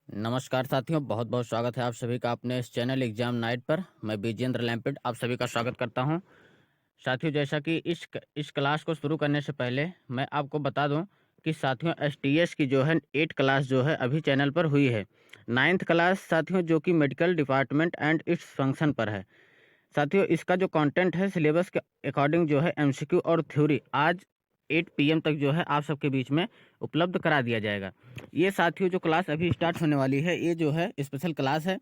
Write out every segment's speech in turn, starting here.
नमस्कार साथियों, बहुत बहुत स्वागत है आप सभी का अपने इस चैनल एग्जाम नाइट पर। मैं विजेंद्र लैम्पिड आप सभी का स्वागत करता हूं। साथियों, जैसा कि इस क्लास को शुरू करने से पहले मैं आपको बता दूं कि साथियों एसटीएस की जो है 8 क्लास जो है अभी चैनल पर हुई है। 9th क्लास साथियों जो कि medical department and its function पर है। साथियों इसका जो कंटेंट है सिलेबस के अकॉर्डिंग जो है एमसीक्यू और थ्योरी आज 8 PM तक जो है आप सबके बीच में उपलब्ध करा दिया जाएगा। ये साथियों जो क्लास अभी स्टार्ट होने वाली है ये जो है स्पेशल क्लास है,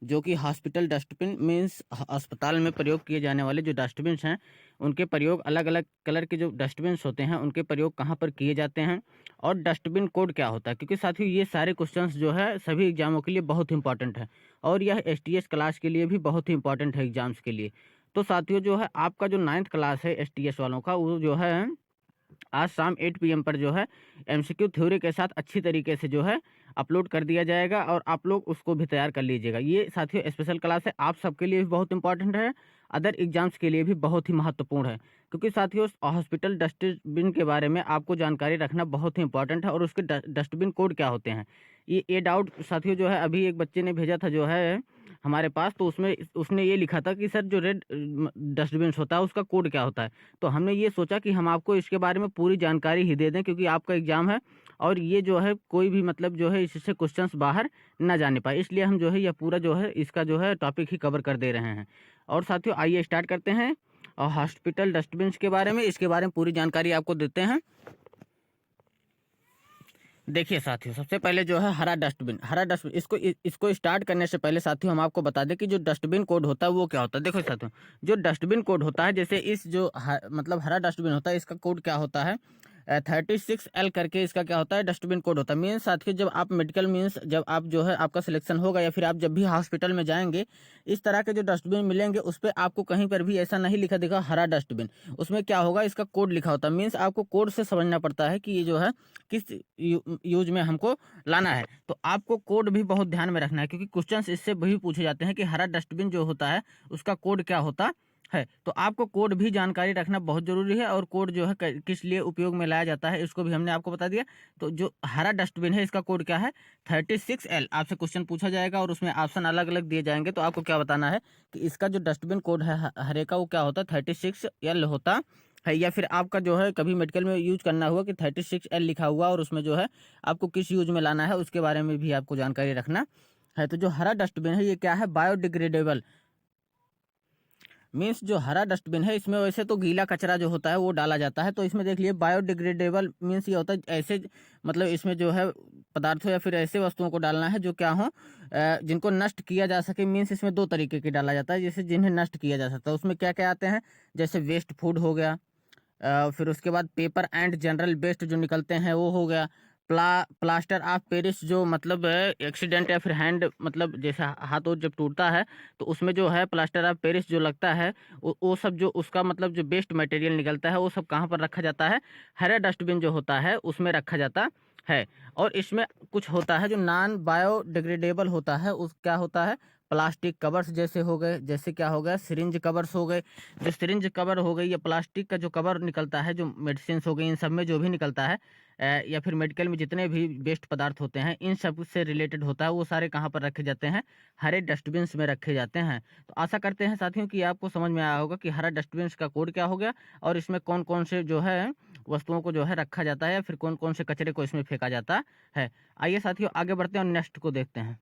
जो कि हॉस्पिटल डस्टबिन मीन्स अस्पताल में प्रयोग किए जाने वाले जो डस्टबिन हैं उनके प्रयोग, अलग अलग कलर के जो डस्टबिन होते हैं उनके प्रयोग कहाँ पर किए जाते हैं और डस्टबिन कोड क्या होता है, क्योंकि साथियों ये सारे क्वेश्चंस जो है सभी एग्जामों के लिए बहुत इंपॉर्टेंट है और यह एसटीएस क्लास के लिए भी बहुत ही इंपॉर्टेंट है एग्जाम्स के लिए। तो साथियों जो है आपका जो 9th क्लास है एसटीएस वालों का वो जो है आज शाम 8 PM पर जो है एमसीक्यू थ्योरी के साथ अच्छी तरीके से जो है अपलोड कर दिया जाएगा और आप लोग उसको भी तैयार कर लीजिएगा। ये साथियों स्पेशल क्लास है, आप सबके लिए भी बहुत इंपॉर्टेंट है, अदर एग्जाम्स के लिए भी बहुत ही महत्वपूर्ण है, क्योंकि साथियों हॉस्पिटल डस्टबिन के बारे में आपको जानकारी रखना बहुत ही इंपॉर्टेंट है और उसके डस्टबिन कोड क्या होते हैं। ये डाउट साथियों जो है अभी एक बच्चे ने भेजा था जो है हमारे पास, तो उसमें उसने ये लिखा था कि सर जो रेड डस्टबिन होता है उसका कोड क्या होता है। तो हमने ये सोचा कि हम आपको इसके बारे में पूरी जानकारी ही दे दें, क्योंकि आपका एग्जाम है और ये जो है कोई भी मतलब जो है इससे क्वेश्चंस बाहर ना जाने पाए, इसलिए हम जो है यह पूरा जो है इसका जो है टॉपिक ही कवर कर दे रहे हैं। और साथियों आइए स्टार्ट करते हैं और हॉस्पिटल डस्टबिन के बारे में, इसके बारे में पूरी जानकारी आपको देते हैं। देखिए साथियों, सबसे पहले जो है हरा डस्टबिन इसको स्टार्ट करने से पहले साथियों हम आपको बता दें कि जो डस्टबिन कोड होता है वो क्या होता है। देखो साथियों, जो डस्टबिन कोड होता है, जैसे इस जो मतलब हरा डस्टबिन होता है इसका कोड क्या होता है, 36L करके इसका क्या होता है डस्टबिन कोड होता है। मीन्स साथियों जब आप मेडिकल मीन्स जब आप जो है आपका सिलेक्शन होगा या फिर आप जब भी हॉस्पिटल में जाएंगे, इस तरह के जो डस्टबिन मिलेंगे उस पर आपको कहीं पर भी ऐसा नहीं लिखा दिखा हरा डस्टबिन, उसमें क्या होगा इसका कोड लिखा होता है। मीन्स आपको कोड से समझना पड़ता है कि ये जो है किस यूज में हमको लाना है। तो आपको कोड भी बहुत ध्यान में रखना है, क्योंकि क्वेश्चंस इससे वही पूछे जाते हैं कि हरा डस्टबिन जो होता है उसका कोड क्या होता है। तो आपको कोड भी जानकारी रखना बहुत जरूरी है और कोड जो है किस लिए उपयोग में लाया जाता है इसको भी हमने आपको बता दिया। तो जो हरा डस्टबिन है इसका कोड क्या है 36L। आपसे क्वेश्चन पूछा जाएगा और उसमें ऑप्शन अलग अलग दिए जाएंगे, तो आपको क्या बताना है कि इसका जो डस्टबिन कोड है हरे का वो क्या होता है 36L होता है। या फिर आपका जो है कभी मेडिकल में यूज करना हुआ कि 36L लिखा हुआ और उसमें जो है आपको किस यूज में लाना है उसके बारे में भी आपको जानकारी रखना है। तो जो हरा डस्टबिन है ये क्या है, बायोडिग्रेडेबल। मीन्स जो हरा डस्टबिन है इसमें वैसे तो गीला कचरा जो होता है वो डाला जाता है, तो इसमें देख लिए बायोडिग्रेडेबल मीन्स ये होता है ऐसे मतलब इसमें जो है पदार्थों या फिर ऐसे वस्तुओं को डालना है जो क्या हो जिनको नष्ट किया जा सके। मीन्स इसमें दो तरीके की डाला जाता है, जैसे जिन्हें नष्ट किया जा सकता है उसमें क्या क्या आते हैं, जैसे वेस्ट फूड हो गया, फिर उसके बाद पेपर एंड जनरल वेस्ट जो निकलते हैं वो हो गया, प्लास्टर ऑफ पेरिस जो मतलब एक्सीडेंट या फिर हैंड मतलब जैसे हाथ वो जब टूटता है तो उसमें जो है प्लास्टर ऑफ पेरिस जो लगता है वो सब जो उसका मतलब जो वेस्ट मटेरियल निकलता है वो सब कहाँ पर रखा जाता है, हरे डस्टबिन जो होता है उसमें रखा जाता है। और इसमें कुछ होता है जो नॉन बायोडिग्रेडेबल होता है, उस क्या होता है प्लास्टिक कवर्स जैसे हो गए, जैसे क्या हो गया सिरिंज कवर्स हो गए। जो सिरिंज कवर हो गई या प्लास्टिक का जो कवर निकलता है जो मेडिसिन हो गई, इन सब में जो भी निकलता है या फिर मेडिकल में जितने भी वेस्ट पदार्थ होते हैं इन सब से रिलेटेड होता है वो सारे कहाँ पर रखे जाते हैं, हरे डस्टबिन में रखे जाते हैं। तो आशा करते हैं साथियों कि आपको समझ में आया होगा कि हरा डस्टबिन का कोड क्या हो गया और इसमें कौन कौन से जो है वस्तुओं को जो है रखा जाता है या फिर कौन कौन से कचरे को इसमें फेंका जाता है। आइए साथियों आगे बढ़ते हैं और नेक्स्ट को देखते हैं।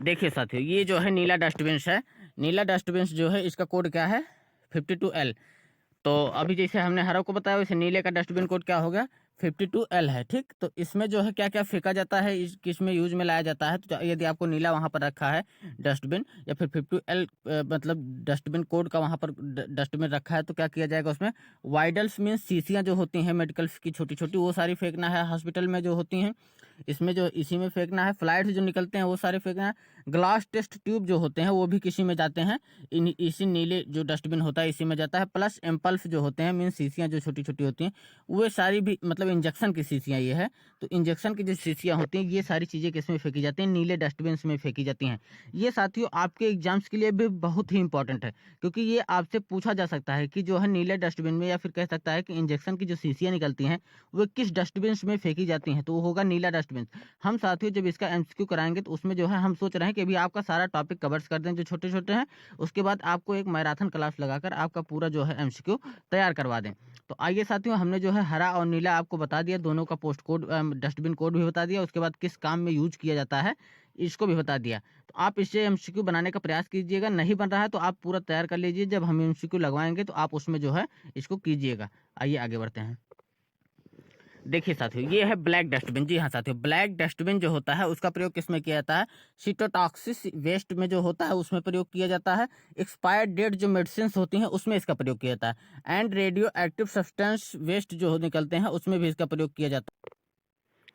देखिए साथियों ये जो है नीला डस्टबिन है, नीला डस्टबिन जो है इसका कोड क्या है 52L। तो अभी जैसे हमने हरा को बताया वैसे नीले का डस्टबिन कोड क्या हो गया 52L है। ठीक, तो इसमें जो है क्या क्या फेंका जाता है, इस किस में यूज में लाया जाता है। तो यदि आपको नीला वहाँ पर रखा है डस्टबिन या फिर 52L मतलब डस्टबिन कोड का वहाँ पर डस्टबिन रखा है तो क्या किया जाएगा उसमें वाइडल्स मीन्स शीशियाँ जो होती हैं मेडिकल्स की छोटी छोटी वो सारी फेंकना है, हॉस्पिटल में जो होती हैं इसमें जो इसी में फेंकना है, फ्लाइट जो निकलते हैं वो सारे फेंकना है, ग्लास टेस्ट ट्यूब जो होते हैं वो भी किसी में जाते हैं, इन इसी नीले जो डस्टबिन होता है इसी में जाता है। प्लस एम्पल्स जो होते हैं मीन शीशियाँ जो छोटी छोटी होती हैं वो सारी भी मतलब इंजेक्शन की शीशियाँ ये है, तो इंजेक्शन की जो शीशियाँ होती हैं ये सारी चीज़ें किस में फेंकी जाती हैं, नीले डस्टबिन में फेंकी जाती हैं। ये साथियों आपके एग्जाम्स के लिए भी बहुत ही इंपॉर्टेंट है, क्योंकि ये आपसे पूछा जा सकता है कि जो है नीले डस्टबिन में या फिर कह सकता है कि इंजेक्शन की जो शीशियाँ निकलती हैं वो किस डस्टबिन में फेंकी जाती हैं, तो वो होगा नीला डस्टबिन डस्टबिन। हम साथियों जब इसका एमसीक्यू कराएंगे तो उसमें जो है हम सोच रहे हैं कि अभी आपका सारा टॉपिक कवर्स कर दें जो छोटे छोटे हैं, उसके बाद आपको एक मैराथन क्लास लगाकर आपका पूरा जो है एमसीक्यू तैयार करवा दें। तो आइए साथियों, हमने जो है हरा और नीला आपको बता दिया, दोनों का पोस्ट कोड डस्टबिन कोड भी बता दिया, उसके बाद किस काम में यूज किया जाता है इसको भी बता दिया। तो आप इससे एमसीक्यू बनाने का प्रयास कीजिएगा, नहीं बन रहा है तो आप पूरा तैयार कर लीजिए, जब हम एमसीक्यू लगवाएंगे तो आप उसमें जो है इसको कीजिएगा। आइए आगे बढ़ते हैं। देखिए साथियों, ये है ब्लैक डस्टबिन। जी हाँ साथियों, ब्लैक डस्टबिन जो होता है उसका प्रयोग किस में किया जाता है? सिटोटॉक्सिक वेस्ट में जो होता है उसमें प्रयोग किया जाता है। एक्सपायर्ड डेट जो मेडिसिन होती हैं उसमें इसका प्रयोग किया जाता है। And radioactive substance waste जो निकलते हैं उसमें भी इसका प्रयोग किया जाता है।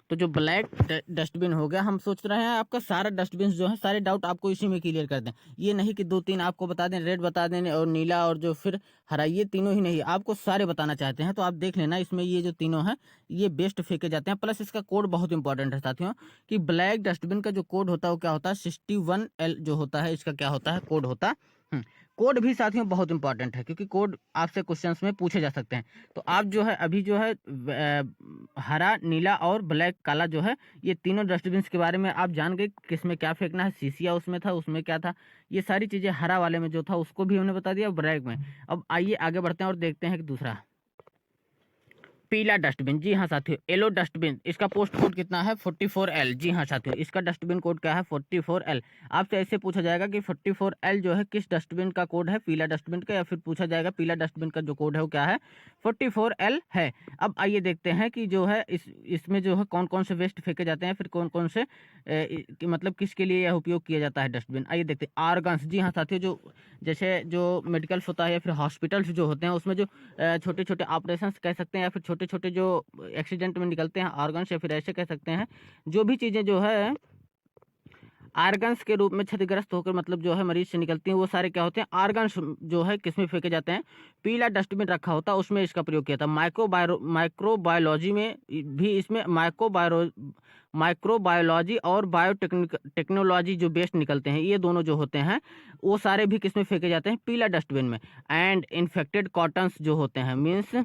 तो जो ब्लैक डस्टबिन हो गया, हम सोच रहे हैं आपका सारा डस्टबिन जो है सारे डाउट आपको इसी में क्लियर कर दें। ये नहीं कि 2-3 आपको बता दें, रेड बता दें और नीला और जो फिर हरा, ये तीनों ही नहीं, आपको सारे बताना चाहते हैं। तो आप देख लेना, इसमें ये जो तीनों हैं ये बेस्ट फेंके जाते हैं। प्लस इसका कोड बहुत इंपॉर्टेंट है साथियों, कि ब्लैक डस्टबिन का जो कोड होता है वो क्या होता है? 61L जो होता है इसका क्या होता है? कोड होता है। कोड भी साथियों बहुत इंपॉर्टेंट है, क्योंकि कोड आपसे क्वेश्चंस में पूछे जा सकते हैं। तो आप जो है अभी जो है हरा, नीला और ब्लैक काला जो है, ये तीनों डस्टबिन के बारे में आप जान गए, किस में क्या फेंकना है। सीसिया उसमें था, उसमें क्या था, ये सारी चीज़ें हरा वाले में जो था उसको भी हमने बता दिया, ब्लैक में। अब आइए आगे बढ़ते हैं और देखते हैं कि दूसरा पीला डस्टबिन। जी हाँ साथियों, येलो डस्टबिन, इसका पोस्ट कोड कितना है? 44L। जी हाँ साथियों, इसका डस्टबिन कोड क्या है? 44L। आपसे ऐसे पूछा जाएगा कि 44L जो है किस डस्टबिन का कोड है? पीला डस्टबिन का। या फिर पूछा जाएगा पीला डस्टबिन का जो कोड है वो क्या है? 44L है। अब आइए देखते हैं कि जो है इसमें जो है कौन कौन से वेस्ट फेंके जाते हैं, फिर कौन कौन से मतलब किसके लिए यह उपयोग किया जाता है डस्टबिन। आइए देखते हैं। आर्गन्स, जी हाँ साथियों, जो जैसे जो मेडिकल्स होता है या फिर हॉस्पिटल्स जो होते हैं उसमें जो छोटे छोटे ऑपरेशन कह सकते हैं, या फिर छोटे छोटे जो एक्सीडेंट में निकलते हैं ऑर्गन्स, या फिर ऐसे कह सकते हैं जो भी चीज़ें जो है आर्गन्स के रूप में क्षतिग्रस्त होकर मतलब जो है मरीज से निकलती हैं, वो सारे क्या होते हैं? आर्गन्स जो है किसमें फेंके जाते हैं? पीला डस्टबिन रखा होता है उसमें इसका प्रयोग किया था। माइक्रोबायोलॉजी में भी इसमें माइक्रोबायोलॉजी और टेक्नोलॉजी जो बेस्ट निकलते हैं, ये दोनों जो होते हैं वो सारे भी किसमें फेंके जाते हैं? पीला डस्टबिन में। एंड इन्फेक्टेड कॉटन्स जो होते हैं, मीन्स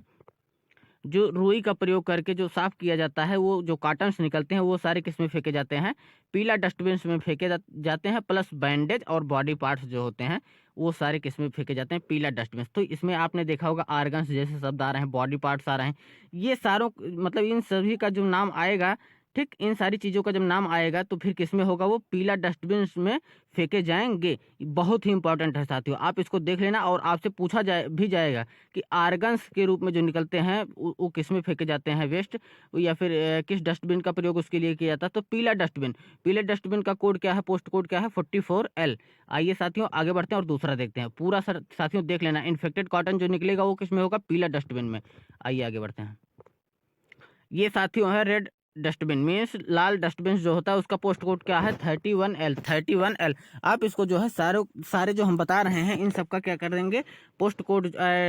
जो रुई का प्रयोग करके जो साफ किया जाता है, वो जो कॉटन्स निकलते हैं वो सारे किस में फेंके जाते हैं? पीला डस्टबिन में फेंके जाते हैं। प्लस बैंडेज और बॉडी पार्ट्स जो होते हैं वो सारे किस में फेंके जाते हैं? पीला डस्टबिन। तो इसमें आपने देखा होगा आर्गन्स जैसे शब्द आ रहे हैं, बॉडी पार्ट्स आ रहे हैं, ये सारों मतलब इन सभी का जो नाम आएगा, ठीक, इन सारी चीज़ों का जब नाम आएगा तो फिर किस में होगा? वो पीला डस्टबिन में फेंके जाएंगे। बहुत ही इंपॉर्टेंट है साथियों, आप इसको देख लेना। और आपसे पूछा जाएगा कि आर्गन्स के रूप में जो निकलते हैं वो किस में फेंके जाते हैं वेस्ट, या फिर किस डस्टबिन का प्रयोग उसके लिए किया जाता है? तो पीला डस्टबिन। पीले डस्टबिन का कोड क्या है? पोस्ट कोड क्या है? 44L। आइए साथियों आगे बढ़ते हैं और दूसरा देखते हैं। पूरा साथियों देख लेना, इन्फेक्टेड कॉटन जो निकलेगा वो किस में होगा? पीला डस्टबिन में। आइए आगे बढ़ते हैं। ये साथियों है रेड डस्टबिन, मीन्स लाल डस्टबिन जो होता है उसका पोस्ट कोड क्या है? 31L। 31L। आप इसको जो है सारे जो हम बता रहे हैं इन सब का क्या कर देंगे? पोस्ट कोड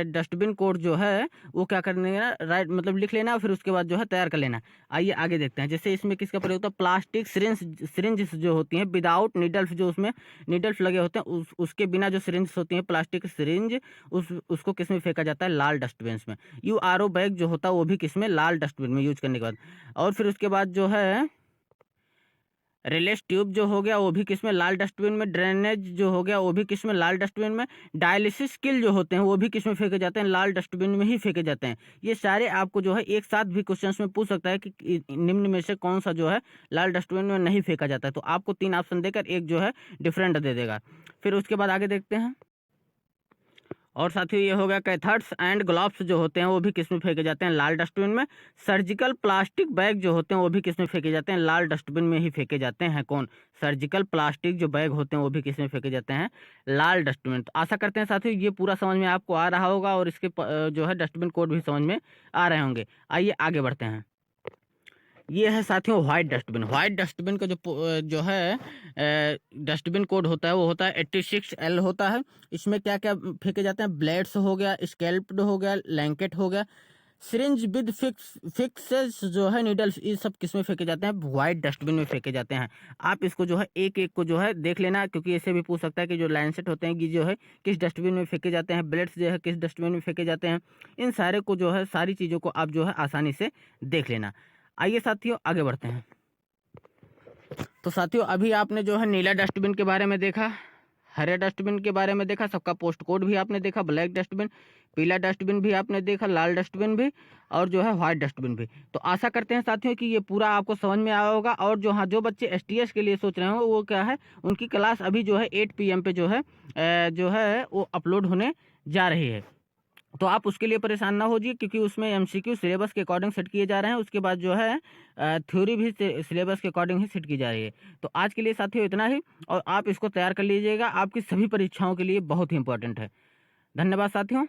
डस्टबिन कोड जो है वो क्या कर देंगे ना, राइट मतलब लिख लेना, फिर उसके बाद जो है तैयार कर लेना। आइए आगे देखते हैं। जैसे इसमें किसका प्रयोग होता है? प्लास्टिक सिरिंज जो होती हैं विदाउट नीडल्स, जो उसमें नीडल्स लगे होते हैं उसके बिना जो सिरिंज होती हैं, प्लास्टिक सिरिंज, उसको किस में फेंका जाता है? लाल डस्टबिन में। URO बैग जो होता है वो भी किसमें? लाल डस्टबिन में यूज करने के बाद। और फिर उसके बाद जो है रिलेस ट्यूब जो हो गया वो भी किसमें? लाल डस्टबिन में। ड्रेनेज जो हो गया वो भी किसमें? लाल डस्टबिन में। डायलिसिस किल जो होते हैं वो भी किसमें फेंके जाते हैं? लाल डस्टबिन में ही फेंके जाते हैं। ये सारे आपको जो है एक साथ भी क्वेश्चंस में पूछ सकता है कि निम्न में से कौन सा जो है लाल डस्टबिन में नहीं फेंका जाता है। तो आपको 3 ऑप्शन देकर एक जो है डिफरेंट दे देगा। फिर उसके बाद आगे देखते हैं। और साथियों ये हो गया कैथर्स एंड ग्लव्स जो होते हैं वो भी किस में फेंके जाते हैं? लाल डस्टबिन में। सर्जिकल प्लास्टिक बैग जो होते हैं वो भी किस में फेंके जाते हैं? लाल डस्टबिन में ही फेंके जाते हैं। कौन? सर्जिकल प्लास्टिक जो बैग होते हैं वो भी किस में फेंके जाते हैं? लाल डस्टबिन। तो आशा करते हैं साथियों ये पूरा समझ में आपको आ रहा होगा और इसके जो है डस्टबिन कोड भी समझ में आ रहे होंगे। आइए आगे बढ़ते हैं। ये है साथियों व्हाइट डस्टबिन। व्हाइट डस्टबिन का जो है डस्टबिन कोड होता है वो होता है 86L होता है। इसमें क्या क्या फेंके जाते हैं? ब्लेड्स हो गया, स्कैल्प्ड हो गया, लैंकेट हो गया, सिरिंज विद फिक्सेस जो है नीडल्स, ये सब किसमें फेंके जाते हैं? व्हाइट डस्टबिन में फेंके जाते हैं। आप इसको जो है एक एक को जो है देख लेना, क्योंकि ऐसे भी पूछ सकता है कि जो लैंसेट होते हैं कि जो है किस डस्टबिन में फेंके जाते हैं, ब्लेड्स जो है किस डस्टबिन में फेंके जाते हैं। इन सारे को जो है सारी चीज़ों को आप जो है आसानी से देख लेना। आइए साथियों आगे बढ़ते हैं। तो साथियों अभी आपने जो है नीला डस्टबिन के बारे में देखा, हरे डस्टबिन के बारे में देखा, सबका पोस्ट कोड भी आपने देखा, ब्लैक डस्टबिन, पीला डस्टबिन भी आपने देखा, लाल डस्टबिन भी, और जो है व्हाइट डस्टबिन भी। तो आशा करते हैं साथियों कि ये पूरा आपको समझ में आया होगा। और जो हाँ जो बच्चे एसटीएस के लिए सोच रहे हो वो क्या है, उनकी क्लास अभी जो है 8 PM पे जो है वो अपलोड होने जा रही है। तो आप उसके लिए परेशान ना होजिए, क्योंकि उसमें एमसीक्यू सिलेबस के अकॉर्डिंग सेट किए जा रहे हैं। उसके बाद जो है थ्योरी भी सिलेबस के अकॉर्डिंग ही सेट की जा रही है। तो आज के लिए साथियों इतना ही, और आप इसको तैयार कर लीजिएगा, आपकी सभी परीक्षाओं के लिए बहुत ही इंपॉर्टेंट है। धन्यवाद साथियों।